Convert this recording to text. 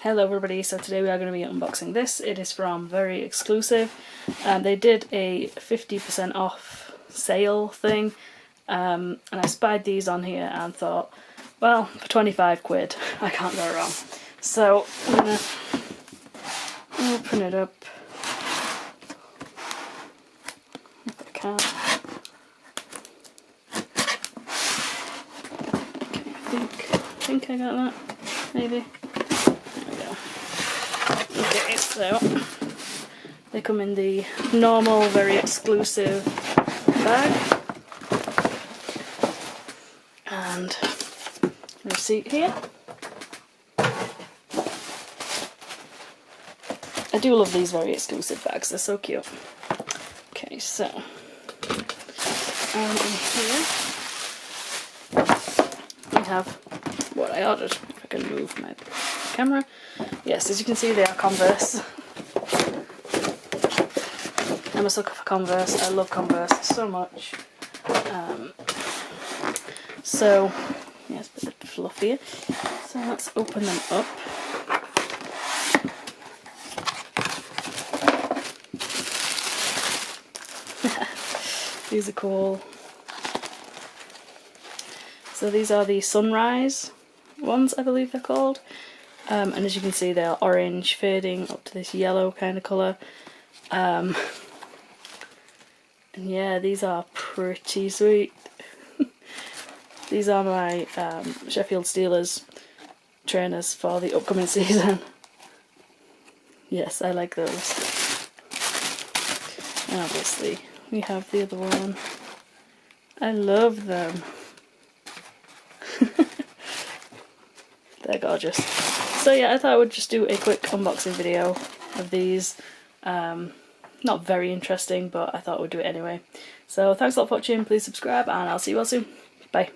Hello everybody, so today we are going to be unboxing this. It is from Very Exclusive. They did a 50% off sale thing, and I spied these on here and thought, well, for 25 quid, I can't go wrong. So I'm going to open it up if I can. Okay, I think I got that, maybe. Okay, so they come in the normal, Very Exclusive bag, and a receipt here. I do love these Very Exclusive bags, they're so cute. Okay, so in here we have what I ordered. If I can move my camera. Yes, as you can see, they are Converse. I'm a sucker for Converse. I love Converse so much. So, yes, a bit fluffier. So let's open them up. These are cool. So these are the Sunrise ones, I believe they're called. And as you can see, they are orange, fading up to this yellow kind of colour. And yeah, these are pretty sweet. These are my Sheffield Steelers trainers for the upcoming season. Yes, I like those. And obviously, we have the other one. I love them. They're gorgeous. So yeah, I thought I would just do a quick unboxing video of these. Not very interesting, but I thought I would do it anyway. So thanks a lot for watching, please subscribe, and I'll see you all soon. Bye.